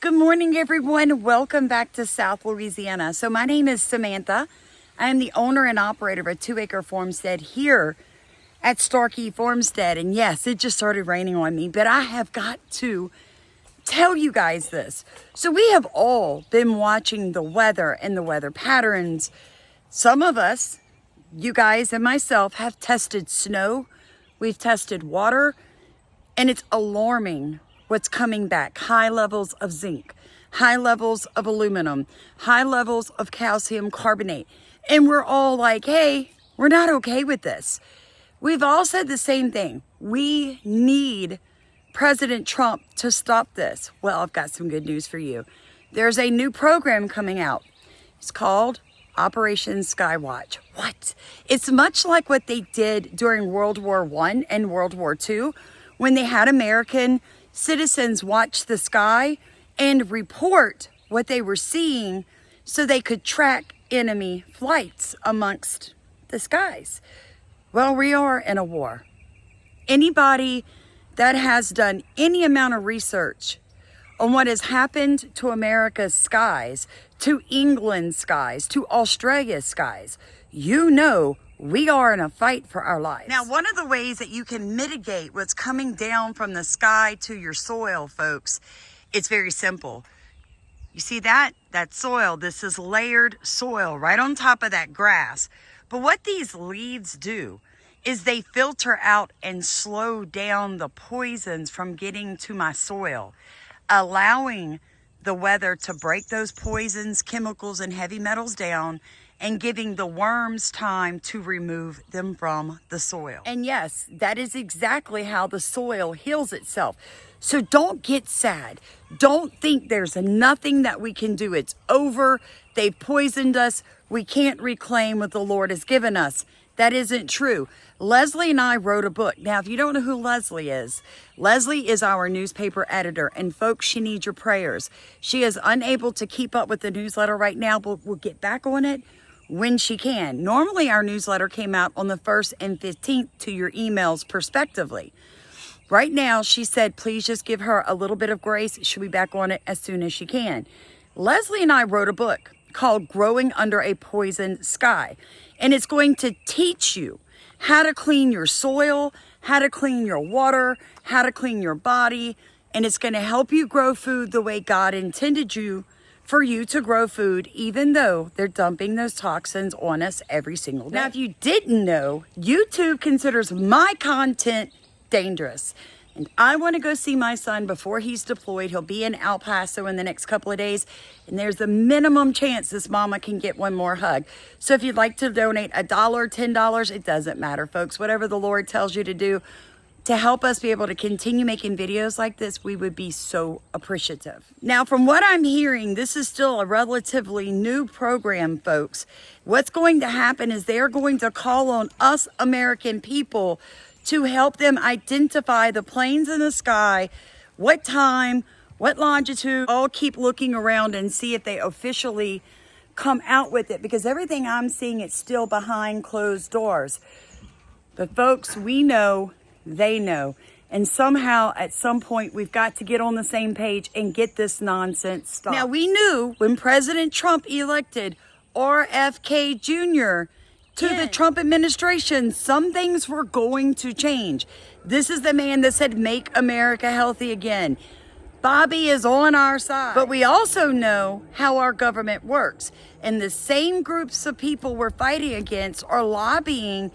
Good morning, everyone. Welcome back to South Louisiana. So my name is Samantha. I am the owner and operator of a 2-acre farmstead here at Starkey Farmstead. And yes, it just started raining on me, but I have got to tell you guys this. So we have all been watching the weather and the weather patterns. Some of us, you guys and myself, have tested snow. We've tested water, and it's alarming what's coming back. High levels of zinc, high levels of aluminum, high levels of calcium carbonate. And we're all like, hey, we're not okay with this. We've all said the same thing. We need President Trump to stop this. Well, I've got some good news for you. There's a new program coming out. It's called Operation Skywatch. What? It's much like what they did during World War I and World War II, when they had American citizens watch the sky and report what they were seeing so they could track enemy flights amongst the skies. Well, we are in a war. Anybody that has done any amount of research on what has happened to America's skies, to England's skies, to Australia's skies, you know we are in a fight for our lives. Now, one of the ways that you can mitigate what's coming down from the sky to your soil, folks, it's very simple. You see that soil, this is layered soil right on top of that grass. But what these leaves do is they filter out and slow down the poisons from getting to my soil, allowing the weather to break those poisons, chemicals, and heavy metals down, and giving the worms time to remove them from the soil. And yes, that is exactly how the soil heals itself. So don't get sad. Don't think there's nothing that we can do. It's over. They've poisoned us. We can't reclaim what the Lord has given us. That isn't true. Leslie and I wrote a book. Now, if you don't know who Leslie is our newspaper editor. And folks, she needs your prayers. She is unable to keep up with the newsletter right now, but we'll get back on it when she can. Normally, our newsletter came out on the 1st and 15th to your emails prospectively. Right now, she said, please just give her a little bit of grace. She'll be back on it as soon as she can. Leslie and I wrote a book called Growing Under a Poisoned Sky. And it's going to teach you how to clean your soil, how to clean your water, how to clean your body. And it's going to help you grow food the way God intended for you to grow food, even though they're dumping those toxins on us every single day. Now, if you didn't know, YouTube considers my content dangerous. And I want to go see my son before he's deployed. He'll be in El Paso in the next couple of days. And there's a minimum chance this mama can get one more hug. So if you'd like to donate $1, $10, it doesn't matter, folks. Whatever the Lord tells you to do to help us be able to continue making videos like this, we would be so appreciative. Now, from what I'm hearing, this is still a relatively new program, folks. What's going to happen is they're going to call on us American people to help them identify the planes in the sky, what time, what longitude. I'll keep looking around and see if they officially come out with it, because everything I'm seeing, it's still behind closed doors. But folks, we know, they know. And somehow, at some point, we've got to get on the same page and get this nonsense stopped. Now, we knew when President Trump elected RFK Jr. to the Trump administration, some things were going to change. This is the man that said, make America healthy again. Bobby is on our side. But we also know how our government works. And the same groups of people we're fighting against are lobbying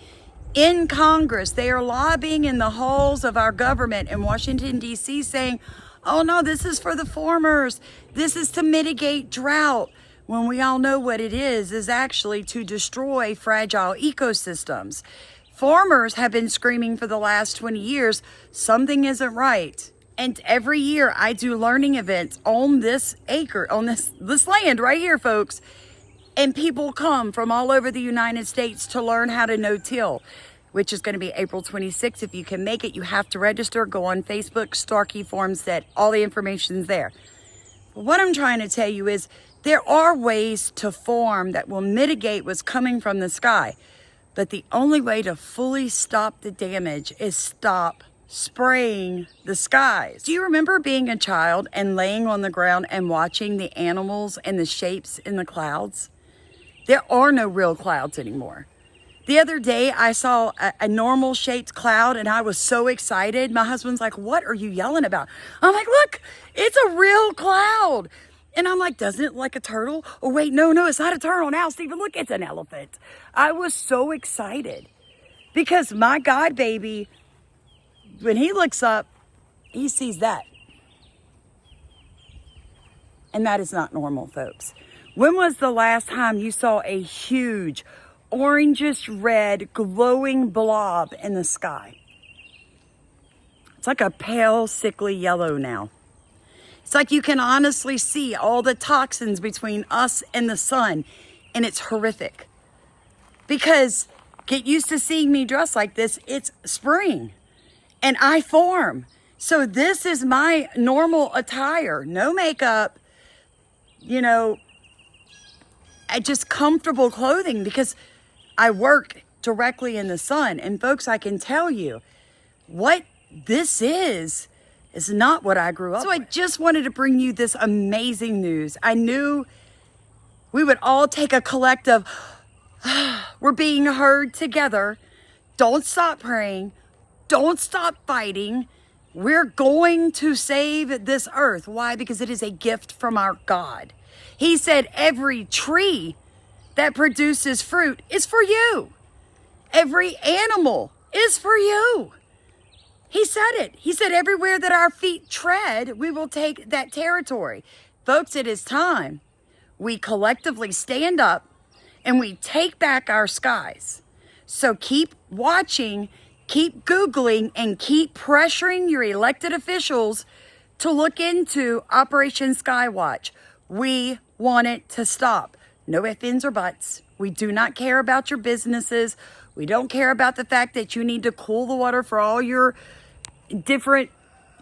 in Congress. They are lobbying in the halls of our government in Washington, D.C., saying, oh no, this is for the farmers. This is to mitigate drought. When we all know what it is actually to destroy fragile ecosystems. Farmers have been screaming for the last 20 years, something isn't right. And every year I do learning events on this acre, on this land right here, folks. And people come from all over the United States to learn how to no-till, which is going to be April 26th. If you can make it, you have to register. Go on Facebook, Starkey Farmstead. All the information's there. But what I'm trying to tell you is there are ways to farm that will mitigate what's coming from the sky. But the only way to fully stop the damage is stop spraying the skies. Do you remember being a child and laying on the ground and watching the animals and the shapes in the clouds? There are no real clouds anymore. The other day, I saw a normal shaped cloud and I was so excited. My husband's like, what are you yelling about? I'm like, look, it's a real cloud. And I'm like, doesn't it look like a turtle? Oh, wait, no, it's not a turtle now, Stephen. Look, it's an elephant. I was so excited because my God, baby, when he looks up, he sees that. And that is not normal, folks. When was the last time you saw a huge orangish red glowing blob in the sky? It's like a pale, sickly yellow now. It's like you can honestly see all the toxins between us and the sun, and it's horrific. Because get used to seeing me dressed like this. It's spring and I form. So this is my normal attire. No makeup, just comfortable clothing because I work directly in the sun. And folks, I can tell you what this is not what I grew up with. So I just wanted to bring you this amazing news. I knew we would all take a collective, we're being heard together. Don't stop praying. Don't stop fighting. We're going to save this earth. Why? Because it is a gift from our God. He said every tree that produces fruit is for you. Every animal is for you. He said it. He said everywhere that our feet tread, we will take that territory. Folks, it is time we collectively stand up and we take back our skies. So keep watching, keep Googling, and keep pressuring your elected officials to look into Operation Skywatch. We want it to stop. No ifs, ands, or buts. We do not care about your businesses. We don't care about the fact that you need to cool the water for all your different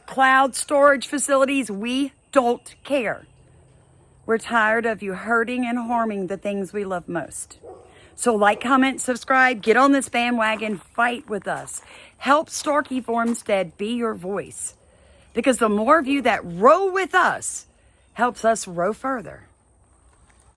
cloud storage facilities. We don't care. We're tired of you hurting and harming the things we love most. So like, comment, subscribe, get on this bandwagon, fight with us. Help Starkey Farmstead be your voice. Because the more of you that row with us helps us row further.